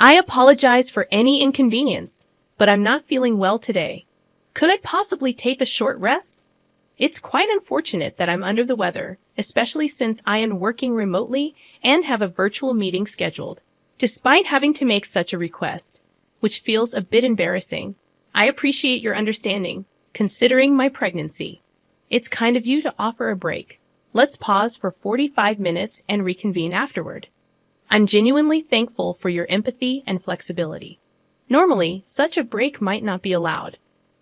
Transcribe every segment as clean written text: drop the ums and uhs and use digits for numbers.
I apologize for any inconvenience, but I'm not feeling well today. Could I possibly take a short rest? It's quite unfortunate that I'm under the weather, especially since I am working remotely and have a virtual meeting scheduled. Despite having to make such a request, which feels a bit embarrassing, I appreciate your understanding, considering my pregnancy. It's kind of you to offer a break. Let's pause for 45 minutes and reconvene afterward. I'm genuinely thankful for your empathy and flexibility. Normally, such a break might not be allowed,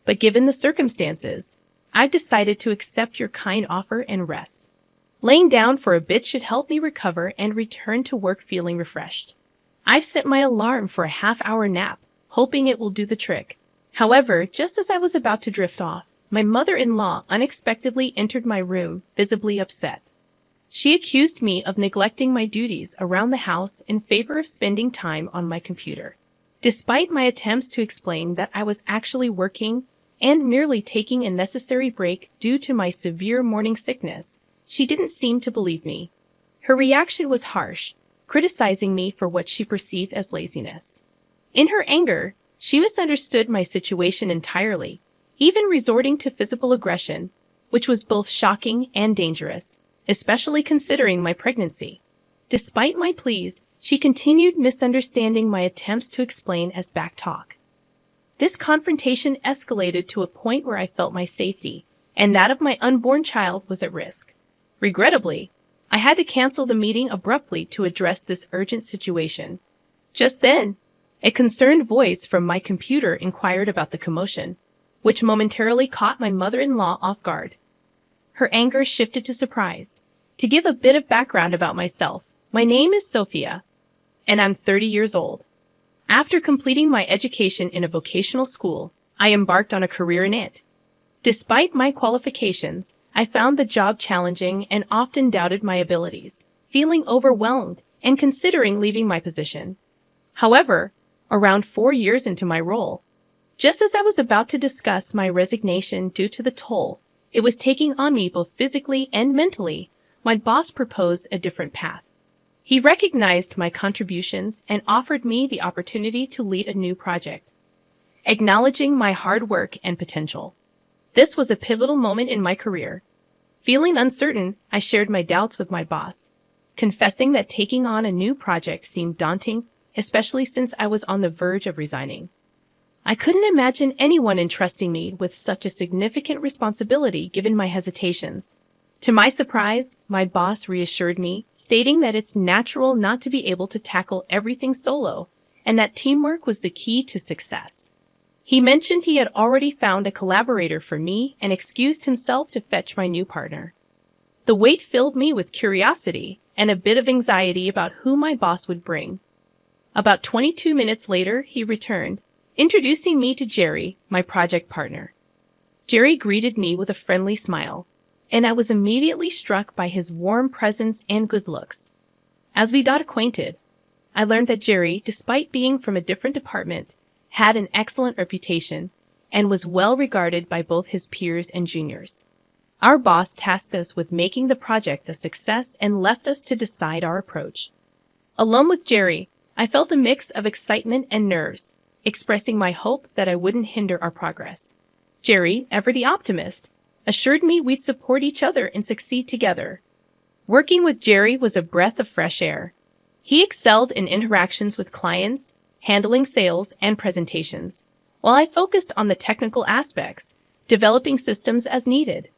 but given the circumstances, I've decided to accept your kind offer and rest. Laying down for a bit should help me recover and return to work feeling refreshed. I've set my alarm for a half-hour nap, hoping it will do the trick. However, just as I was about to drift off, my mother-in-law unexpectedly entered my room, visibly upset. She accused me of neglecting my duties around the house in favor of spending time on my computer. Despite my attempts to explain that I was actually working and merely taking a necessary break due to my severe morning sickness, she didn't seem to believe me. Her reaction was harsh, criticizing me for what she perceived as laziness. In her anger, she misunderstood my situation entirely, even resorting to physical aggression, which was both shocking and dangerous, especially considering my pregnancy. Despite my pleas, she continued misunderstanding my attempts to explain as backtalk. This confrontation escalated to a point where I felt my safety and that of my unborn child was at risk. Regrettably, I had to cancel the meeting abruptly to address this urgent situation. Just then, a concerned voice from my computer inquired about the commotion, which momentarily caught my mother-in-law off guard. Her anger shifted to surprise. To give a bit of background about myself, my name is Sophia, and I'm 30 years old. After completing my education in a vocational school, I embarked on a career in it. Despite my qualifications, I found the job challenging and often doubted my abilities, feeling overwhelmed and considering leaving my position. However, around 4 years into my role, just as I was about to discuss my resignation due to the toll it was taking on me both physically and mentally, my boss proposed a different path. He recognized my contributions and offered me the opportunity to lead a new project, acknowledging my hard work and potential. This was a pivotal moment in my career. Feeling uncertain, I shared my doubts with my boss, confessing that taking on a new project seemed daunting, especially since I was on the verge of resigning. I couldn't imagine anyone entrusting me with such a significant responsibility given my hesitations. To my surprise, my boss reassured me, stating that it's natural not to be able to tackle everything solo, and that teamwork was the key to success. He mentioned he had already found a collaborator for me and excused himself to fetch my new partner. The wait filled me with curiosity and a bit of anxiety about who my boss would bring. About 22 minutes later, he returned, introducing me to Jerry, my project partner. Jerry greeted me with a friendly smile, and I was immediately struck by his warm presence and good looks. As we got acquainted, I learned that Jerry, despite being from a different department, had an excellent reputation and was well regarded by both his peers and juniors. Our boss tasked us with making the project a success and left us to decide our approach. Alone with Jerry, I felt a mix of excitement and nerves, expressing my hope that I wouldn't hinder our progress. Jerry, ever the optimist, assured me we'd support each other and succeed together. Working with Jerry was a breath of fresh air. He excelled in interactions with clients, handling sales and presentations, while I focused on the technical aspects, developing systems as needed.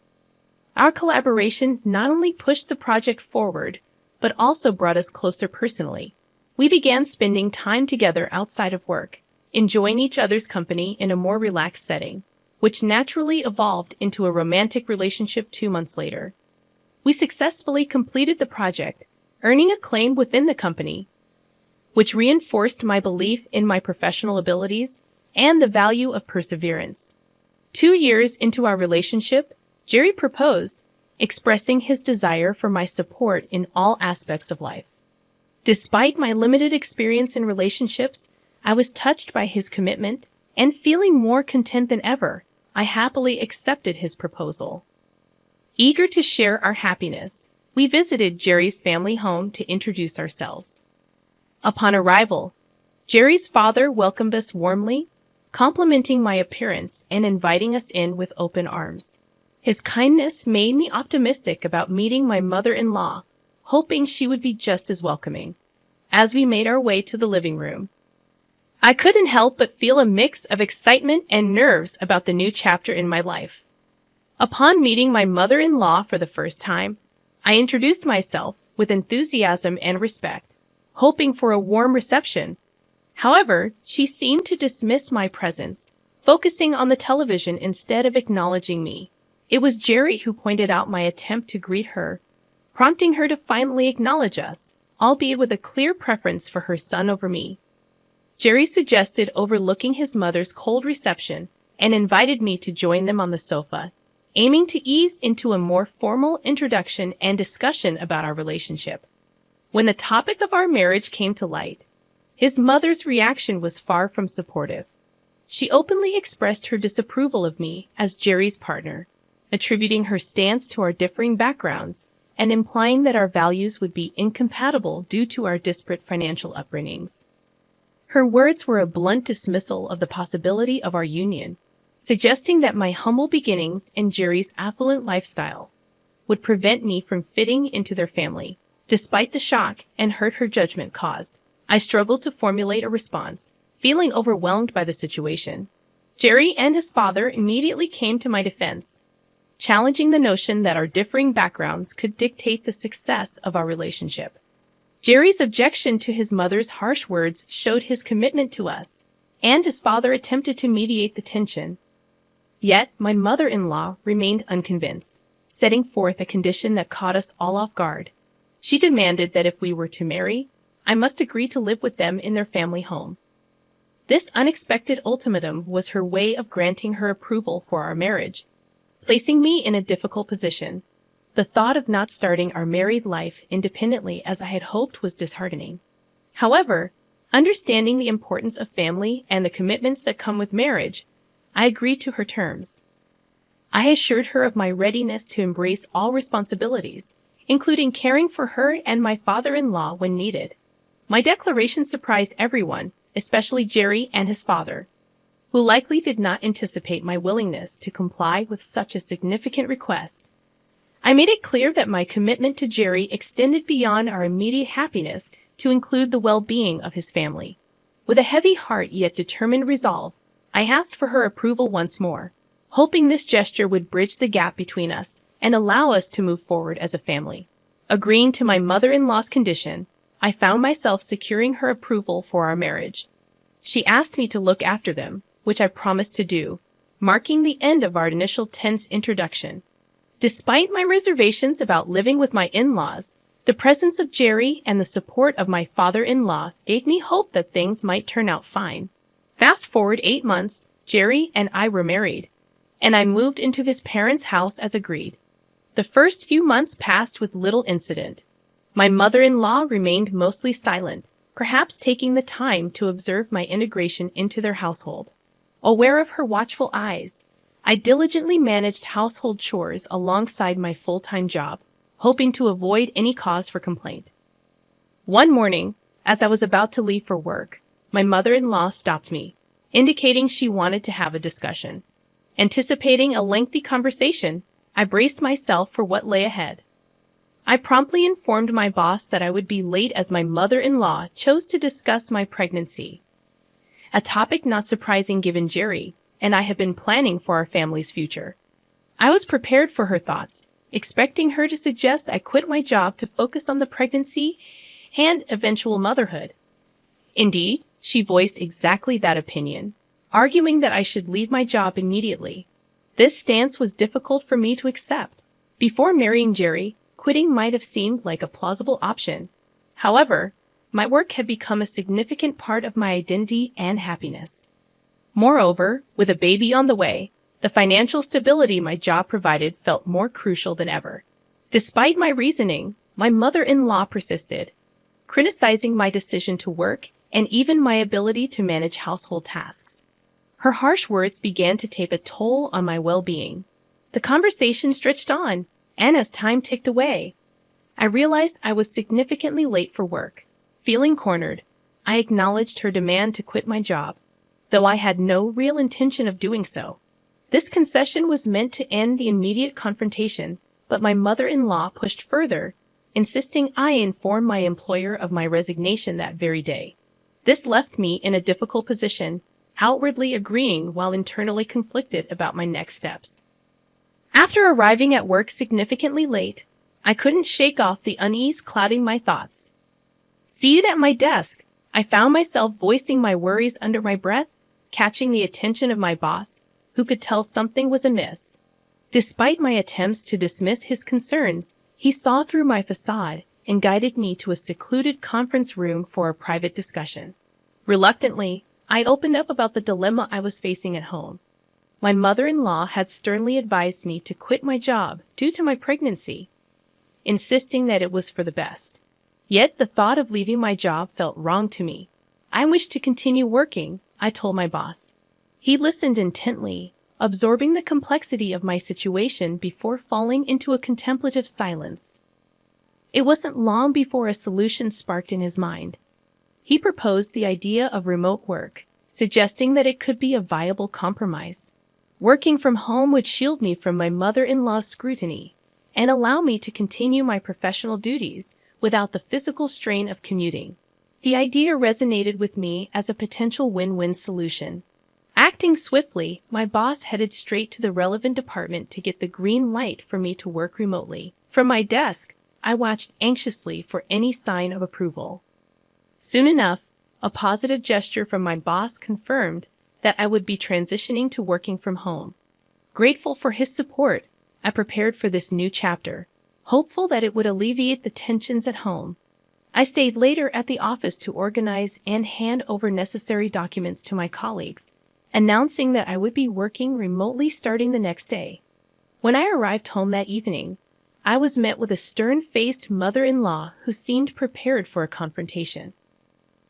Our collaboration not only pushed the project forward, but also brought us closer personally. We began spending time together outside of work, enjoying each other's company in a more relaxed setting, which naturally evolved into a romantic relationship 2 months later. We successfully completed the project, earning acclaim within the company, which reinforced my belief in my professional abilities and the value of perseverance. 2 years into our relationship, Jerry proposed, expressing his desire for my support in all aspects of life. Despite my limited experience in relationships, I was touched by his commitment, and feeling more content than ever, I happily accepted his proposal. Eager to share our happiness, we visited Jerry's family home to introduce ourselves. Upon arrival, Jerry's father welcomed us warmly, complimenting my appearance and inviting us in with open arms. His kindness made me optimistic about meeting my mother-in-law, hoping she would be just as welcoming. As we made our way to the living room, I couldn't help but feel a mix of excitement and nerves about the new chapter in my life. Upon meeting my mother-in-law for the first time, I introduced myself with enthusiasm and respect, hoping for a warm reception. However, she seemed to dismiss my presence, focusing on the television instead of acknowledging me. It was Jerry who pointed out my attempt to greet her, prompting her to finally acknowledge us, albeit with a clear preference for her son over me. Jerry suggested overlooking his mother's cold reception and invited me to join them on the sofa, aiming to ease into a more formal introduction and discussion about our relationship. When the topic of our marriage came to light, his mother's reaction was far from supportive. She openly expressed her disapproval of me as Jerry's partner, attributing her stance to our differing backgrounds and implying that our values would be incompatible due to our disparate financial upbringings. Her words were a blunt dismissal of the possibility of our union, suggesting that my humble beginnings and Jerry's affluent lifestyle would prevent me from fitting into their family. Despite the shock and hurt her judgment caused, I struggled to formulate a response, feeling overwhelmed by the situation. Jerry and his father immediately came to my defense, challenging the notion that our differing backgrounds could dictate the success of our relationship. Jerry's objection to his mother's harsh words showed his commitment to us, and his father attempted to mediate the tension. Yet, my mother-in-law remained unconvinced, setting forth a condition that caught us all off guard. She demanded that if we were to marry, I must agree to live with them in their family home. This unexpected ultimatum was her way of granting her approval for our marriage, placing me in a difficult position. The thought of not starting our married life independently as I had hoped was disheartening. However, understanding the importance of family and the commitments that come with marriage, I agreed to her terms. I assured her of my readiness to embrace all responsibilities, including caring for her and my father-in-law when needed. My declaration surprised everyone, especially Jerry and his father, who likely did not anticipate my willingness to comply with such a significant request. I made it clear that my commitment to Jerry extended beyond our immediate happiness to include the well-being of his family. With a heavy heart yet determined resolve, I asked for her approval once more, hoping this gesture would bridge the gap between us and allow us to move forward as a family. Agreeing to my mother-in-law's condition, I found myself securing her approval for our marriage. She asked me to look after them, which I promised to do, marking the end of our initial tense introduction. Despite my reservations about living with my in-laws, the presence of Jerry and the support of my father-in-law gave me hope that things might turn out fine. Fast forward 8 months, Jerry and I were married, and I moved into his parents' house as agreed. The first few months passed with little incident. My mother-in-law remained mostly silent, perhaps taking the time to observe my integration into their household. Aware of her watchful eyes, I diligently managed household chores alongside my full-time job, hoping to avoid any cause for complaint. One morning, as I was about to leave for work, my mother-in-law stopped me, indicating she wanted to have a discussion. Anticipating a lengthy conversation, I braced myself for what lay ahead. I promptly informed my boss that I would be late as my mother-in-law chose to discuss my pregnancy, a topic not surprising given Jerry and I had been planning for our family's future. I was prepared for her thoughts, expecting her to suggest I quit my job to focus on the pregnancy and eventual motherhood. Indeed, she voiced exactly that opinion, arguing that I should leave my job immediately. This stance was difficult for me to accept. Before marrying Jerry, quitting might have seemed like a plausible option. However, my work had become a significant part of my identity and happiness. Moreover, with a baby on the way, the financial stability my job provided felt more crucial than ever. Despite my reasoning, my mother-in-law persisted, criticizing my decision to work and even my ability to manage household tasks. Her harsh words began to take a toll on my well-being. The conversation stretched on, and as time ticked away, I realized I was significantly late for work. Feeling cornered, I acknowledged her demand to quit my job, though I had no real intention of doing so. This concession was meant to end the immediate confrontation, but my mother-in-law pushed further, insisting I inform my employer of my resignation that very day. This left me in a difficult position, outwardly agreeing while internally conflicted about my next steps. After arriving at work significantly late, I couldn't shake off the unease clouding my thoughts. Seated at my desk, I found myself voicing my worries under my breath, catching the attention of my boss, who could tell something was amiss. Despite my attempts to dismiss his concerns, he saw through my facade and guided me to a secluded conference room for a private discussion. Reluctantly, I opened up about the dilemma I was facing at home. My mother-in-law had sternly advised me to quit my job due to my pregnancy, insisting that it was for the best. Yet the thought of leaving my job felt wrong to me. I wished to continue working, I told my boss. He listened intently, absorbing the complexity of my situation before falling into a contemplative silence. It wasn't long before a solution sparked in his mind. He proposed the idea of remote work, suggesting that it could be a viable compromise. Working from home would shield me from my mother-in-law's scrutiny and allow me to continue my professional duties without the physical strain of commuting. The idea resonated with me as a potential win-win solution. Acting swiftly, my boss headed straight to the relevant department to get the green light for me to work remotely. From my desk, I watched anxiously for any sign of approval. Soon enough, a positive gesture from my boss confirmed that I would be transitioning to working from home. Grateful for his support, I prepared for this new chapter, hopeful that it would alleviate the tensions at home. I stayed later at the office to organize and hand over necessary documents to my colleagues, announcing that I would be working remotely starting the next day. When I arrived home that evening, I was met with a stern-faced mother-in-law who seemed prepared for a confrontation.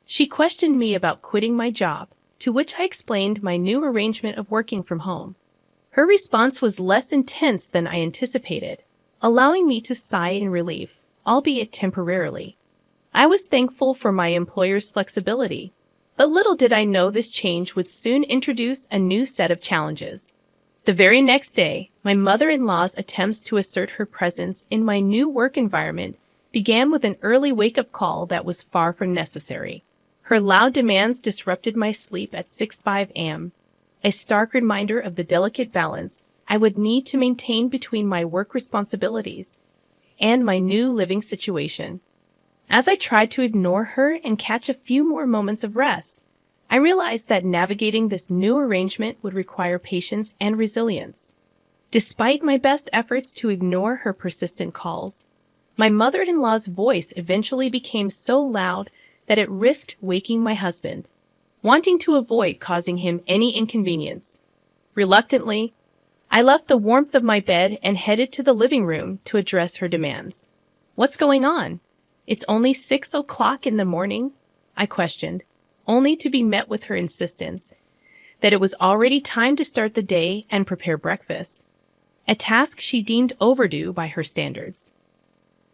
She questioned me about quitting my job, to which I explained my new arrangement of working from home. Her response was less intense than I anticipated, allowing me to sigh in relief, albeit temporarily. I was thankful for my employer's flexibility, but little did I know this change would soon introduce a new set of challenges. The very next day, my mother-in-law's attempts to assert her presence in my new work environment began with an early wake-up call that was far from necessary. Her loud demands disrupted my sleep at 6:05 a.m., a stark reminder of the delicate balance I would need to maintain between my work responsibilities and my new living situation. As I tried to ignore her and catch a few more moments of rest, I realized that navigating this new arrangement would require patience and resilience. Despite my best efforts to ignore her persistent calls, my mother-in-law's voice eventually became so loud that it risked waking my husband, wanting to avoid causing him any inconvenience. Reluctantly, I left the warmth of my bed and headed to the living room to address her demands. "What's going on? It's only 6 o'clock in the morning?" I questioned, only to be met with her insistence that it was already time to start the day and prepare breakfast, a task she deemed overdue by her standards.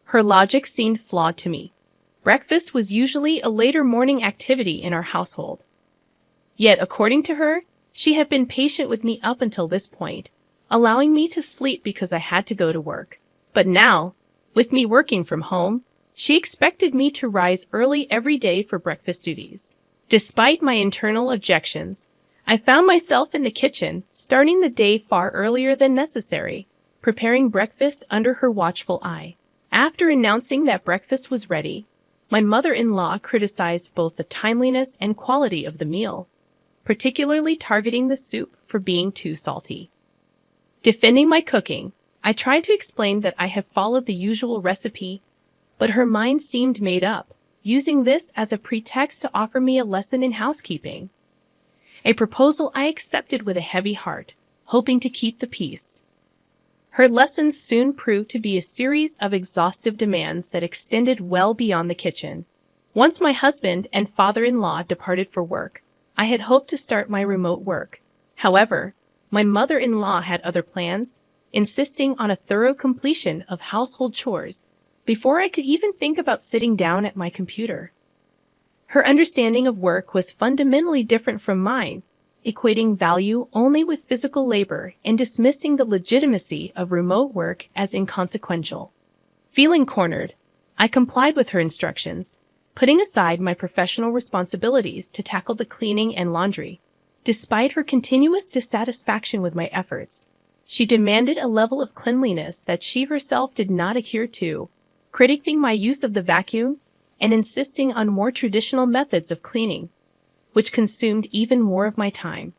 Her logic seemed flawed to me. Breakfast was usually a later morning activity in our household. Yet, according to her, she had been patient with me up until this point, allowing me to sleep because I had to go to work. But now, with me working from home, she expected me to rise early every day for breakfast duties. Despite my internal objections, I found myself in the kitchen, starting the day far earlier than necessary, preparing breakfast under her watchful eye. After announcing that breakfast was ready, my mother-in-law criticized both the timeliness and quality of the meal, particularly targeting the soup for being too salty. Defending my cooking, I tried to explain that I have followed the usual recipe, but her mind seemed made up, using this as a pretext to offer me a lesson in housekeeping. A proposal I accepted with a heavy heart, hoping to keep the peace. Her lessons soon proved to be a series of exhaustive demands that extended well beyond the kitchen. Once my husband and father-in-law departed for work, I had hoped to start my remote work. However, my mother-in-law had other plans, insisting on a thorough completion of household chores before I could even think about sitting down at my computer. Her understanding of work was fundamentally different from mine, equating value only with physical labor and dismissing the legitimacy of remote work as inconsequential. Feeling cornered, I complied with her instructions, putting aside my professional responsibilities to tackle the cleaning and laundry. Despite her continuous dissatisfaction with my efforts, she demanded a level of cleanliness that she herself did not adhere to, critiquing my use of the vacuum and insisting on more traditional methods of cleaning, which consumed even more of my time.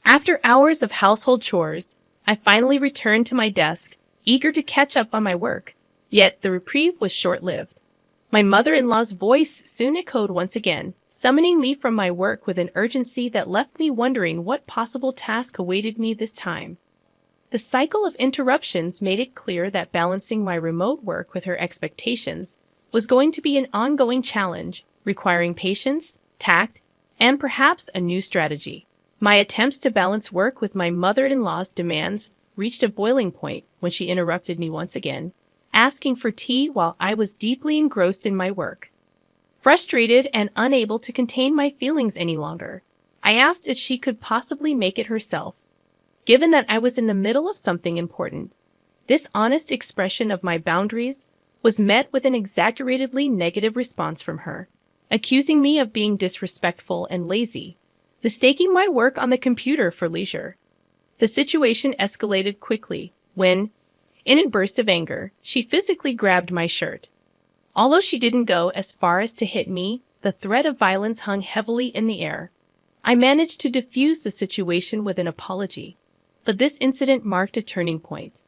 After hours of household chores, I finally returned to my desk, eager to catch up on my work. Yet the reprieve was short-lived. My mother-in-law's voice soon echoed once again, summoning me from my work with an urgency that left me wondering what possible task awaited me this time. The cycle of interruptions made it clear that balancing my remote work with her expectations was going to be an ongoing challenge, requiring patience, tact, and perhaps a new strategy. My attempts to balance work with my mother-in-law's demands reached a boiling point when she interrupted me once again, asking for tea while I was deeply engrossed in my work. Frustrated and unable to contain my feelings any longer, I asked if she could possibly make it herself. Given that I was in the middle of something important, this honest expression of my boundaries was met with an exaggeratedly negative response from her, accusing me of being disrespectful and lazy, mistaking my work on the computer for leisure. The situation escalated quickly when, in a burst of anger, she physically grabbed my shirt. Although she didn't go as far as to hit me, the threat of violence hung heavily in the air. I managed to defuse the situation with an apology, but this incident marked a turning point.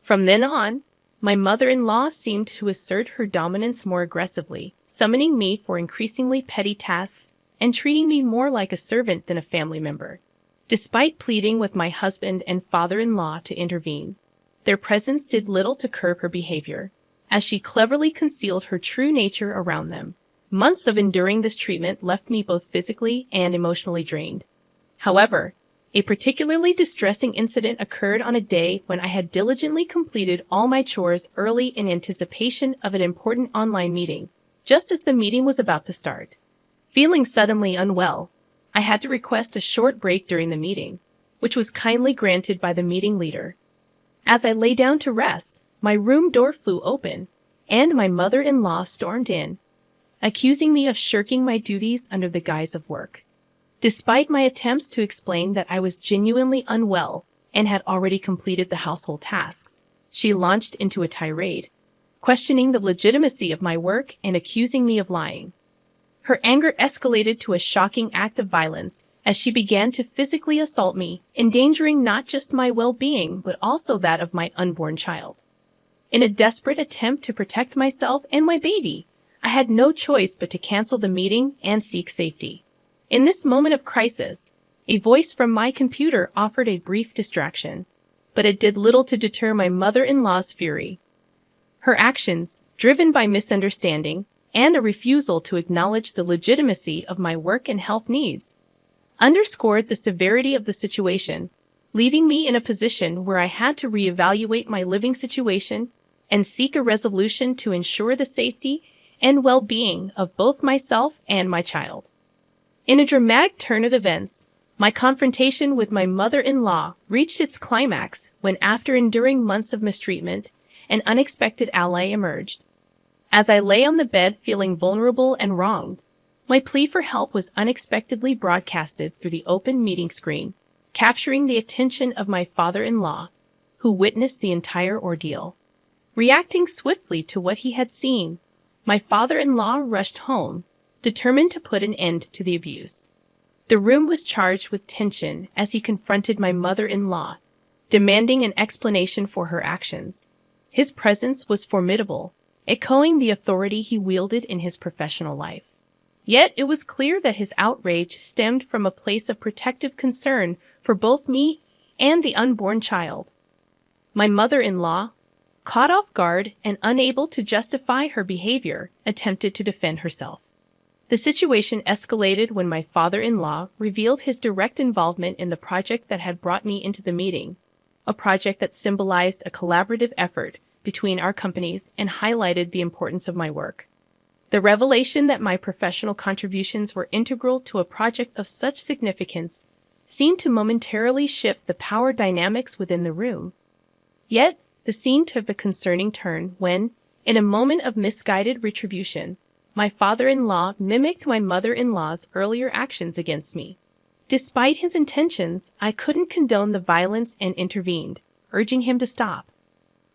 From then on, my mother-in-law seemed to assert her dominance more aggressively, summoning me for increasingly petty tasks and treating me more like a servant than a family member. Despite pleading with my husband and father-in-law to intervene, their presence did little to curb her behavior, as she cleverly concealed her true nature around them. Months of enduring this treatment left me both physically and emotionally drained. However, a particularly distressing incident occurred on a day when I had diligently completed all my chores early in anticipation of an important online meeting, just as the meeting was about to start. Feeling suddenly unwell, I had to request a short break during the meeting, which was kindly granted by the meeting leader. As I lay down to rest, my room door flew open, and my mother-in-law stormed in, accusing me of shirking my duties under the guise of work. Despite my attempts to explain that I was genuinely unwell and had already completed the household tasks, she launched into a tirade, questioning the legitimacy of my work and accusing me of lying. Her anger escalated to a shocking act of violence as she began to physically assault me, endangering not just my well-being but also that of my unborn child. In a desperate attempt to protect myself and my baby, I had no choice but to cancel the meeting and seek safety. In this moment of crisis, a voice from my computer offered a brief distraction, but it did little to deter my mother-in-law's fury. Her actions, driven by misunderstanding and a refusal to acknowledge the legitimacy of my work and health needs, underscored the severity of the situation, leaving me in a position where I had to reevaluate my living situation and seek a resolution to ensure the safety and well-being of both myself and my child. In a dramatic turn of events, my confrontation with my mother-in-law reached its climax when, after enduring months of mistreatment, an unexpected ally emerged. As I lay on the bed feeling vulnerable and wronged, my plea for help was unexpectedly broadcasted through the open meeting screen, capturing the attention of my father-in-law, who witnessed the entire ordeal. Reacting swiftly to what he had seen, my father-in-law rushed home, determined to put an end to the abuse. The room was charged with tension as he confronted my mother-in-law, demanding an explanation for her actions. His presence was formidable, echoing the authority he wielded in his professional life. Yet it was clear that his outrage stemmed from a place of protective concern for both me and the unborn child. My mother-in-law, caught off guard and unable to justify her behavior, attempted to defend herself. The situation escalated when my father-in-law revealed his direct involvement in the project that had brought me into the meeting, a project that symbolized a collaborative effort between our companies and highlighted the importance of my work. The revelation that my professional contributions were integral to a project of such significance seemed to momentarily shift the power dynamics within the room. Yet, the scene took a concerning turn when, in a moment of misguided retribution, my father-in-law mimicked my mother-in-law's earlier actions against me. Despite his intentions, I couldn't condone the violence and intervened, urging him to stop.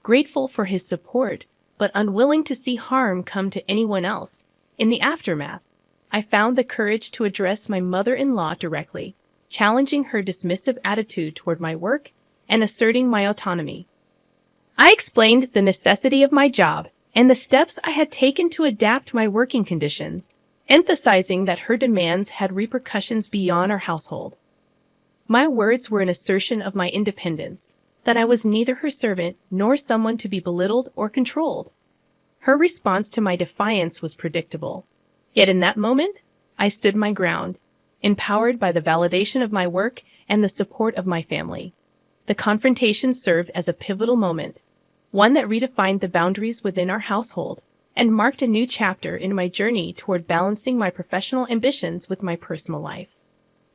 Grateful for his support, but unwilling to see harm come to anyone else, in the aftermath, I found the courage to address my mother-in-law directly, challenging her dismissive attitude toward my work and asserting my autonomy. I explained the necessity of my job and the steps I had taken to adapt my working conditions, emphasizing that her demands had repercussions beyond our household. My words were an assertion of my independence, that I was neither her servant nor someone to be belittled or controlled. Her response to my defiance was predictable. Yet in that moment, I stood my ground, empowered by the validation of my work and the support of my family. The confrontation served as a pivotal moment, one that redefined the boundaries within our household and marked a new chapter in my journey toward balancing my professional ambitions with my personal life.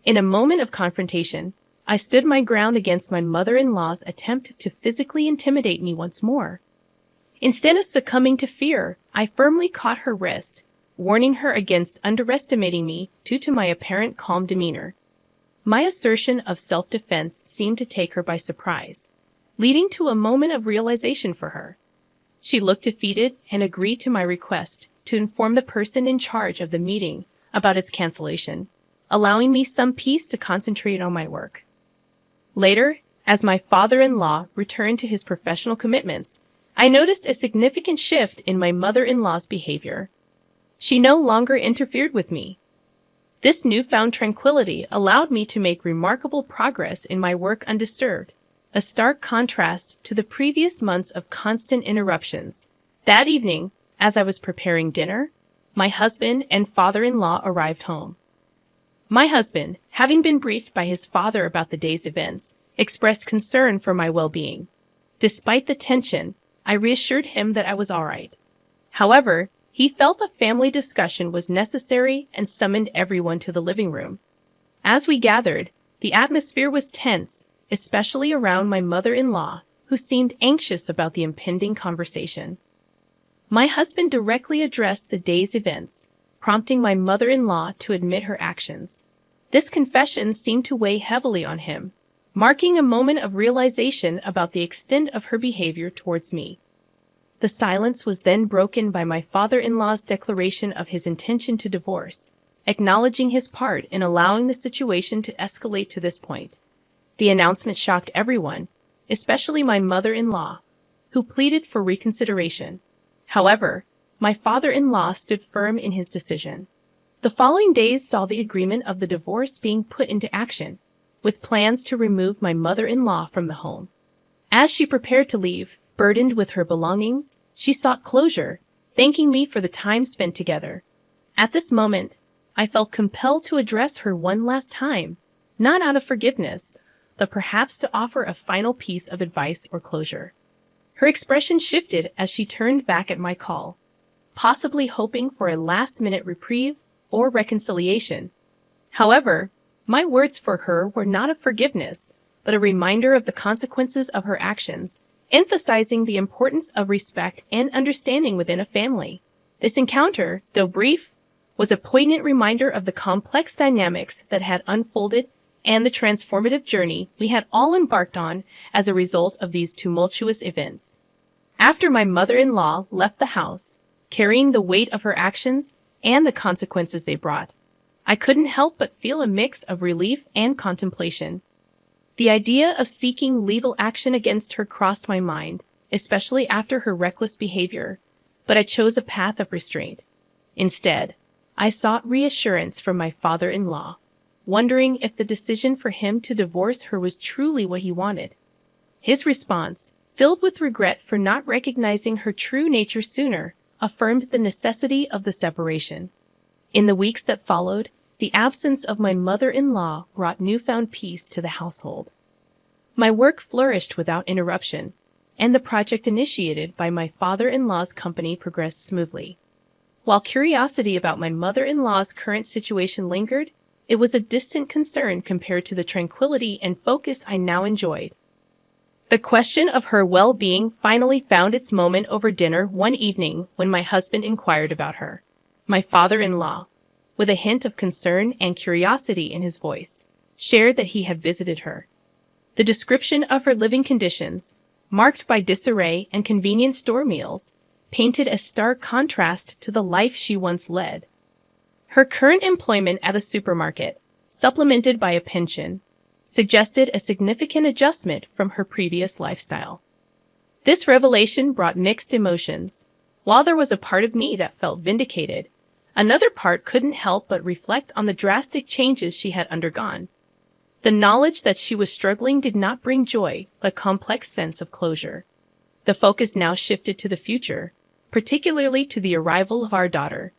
In a moment of confrontation, I stood my ground against my mother-in-law's attempt to physically intimidate me once more. Instead of succumbing to fear, I firmly caught her wrist, warning her against underestimating me due to my apparent calm demeanor. My assertion of self-defense seemed to take her by surprise, leading to a moment of realization for her. She looked defeated and agreed to my request to inform the person in charge of the meeting about its cancellation, allowing me some peace to concentrate on my work. Later, as my father-in-law returned to his professional commitments, I noticed a significant shift in my mother-in-law's behavior. She no longer interfered with me. This newfound tranquility allowed me to make remarkable progress in my work undisturbed, a stark contrast to the previous months of constant interruptions. That evening, as I was preparing dinner, my husband and father-in-law arrived home. My husband, having been briefed by his father about the day's events, expressed concern for my well-being. Despite the tension, I reassured him that I was all right. However, he felt the family discussion was necessary and summoned everyone to the living room. As we gathered, the atmosphere was tense, especially around my mother-in-law, who seemed anxious about the impending conversation. My husband directly addressed the day's events, prompting my mother-in-law to admit her actions. This confession seemed to weigh heavily on him, marking a moment of realization about the extent of her behavior towards me. The silence was then broken by my father-in-law's declaration of his intention to divorce, acknowledging his part in allowing the situation to escalate to this point. The announcement shocked everyone, especially my mother-in-law, who pleaded for reconsideration. However, my father-in-law stood firm in his decision. The following days saw the agreement of the divorce being put into action, with plans to remove my mother-in-law from the home. As she prepared to leave, burdened with her belongings, she sought closure, thanking me for the time spent together. At this moment, I felt compelled to address her one last time, not out of forgiveness, but perhaps to offer a final piece of advice or closure. Her expression shifted as she turned back at my call, possibly hoping for a last-minute reprieve or reconciliation. However, my words for her were not of forgiveness, but a reminder of the consequences of her actions, emphasizing the importance of respect and understanding within a family. This encounter, though brief, was a poignant reminder of the complex dynamics that had unfolded and the transformative journey we had all embarked on as a result of these tumultuous events. After my mother-in-law left the house, carrying the weight of her actions and the consequences they brought, I couldn't help but feel a mix of relief and contemplation. The idea of seeking legal action against her crossed my mind, especially after her reckless behavior, but I chose a path of restraint. Instead, I sought reassurance from my father-in-law, wondering if the decision for him to divorce her was truly what he wanted. His response, filled with regret for not recognizing her true nature sooner, affirmed the necessity of the separation. In the weeks that followed, the absence of my mother-in-law brought newfound peace to the household. My work flourished without interruption, and the project initiated by my father-in-law's company progressed smoothly. While curiosity about my mother-in-law's current situation lingered, it was a distant concern compared to the tranquility and focus I now enjoyed. The question of her well-being finally found its moment over dinner one evening when my husband inquired about her. My father-in-law, with a hint of concern and curiosity in his voice, shared that he had visited her. The description of her living conditions, marked by disarray and convenience store meals, painted a stark contrast to the life she once led. Her current employment at a supermarket, supplemented by a pension, suggested a significant adjustment from her previous lifestyle. This revelation brought mixed emotions. While there was a part of me that felt vindicated, another part couldn't help but reflect on the drastic changes she had undergone. The knowledge that she was struggling did not bring joy, but a complex sense of closure. The focus now shifted to the future, particularly to the arrival of our daughter.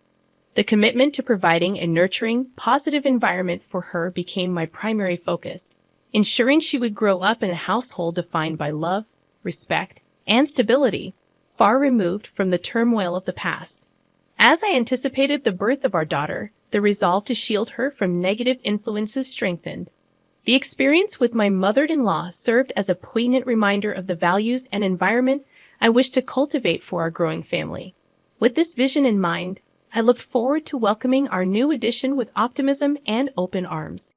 The commitment to providing a nurturing, positive environment for her became my primary focus, ensuring she would grow up in a household defined by love, respect, and stability, far removed from the turmoil of the past. As I anticipated the birth of our daughter, the resolve to shield her from negative influences strengthened. The experience with my mother-in-law served as a poignant reminder of the values and environment I wish to cultivate for our growing family. With this vision in mind, I looked forward to welcoming our new addition with optimism and open arms.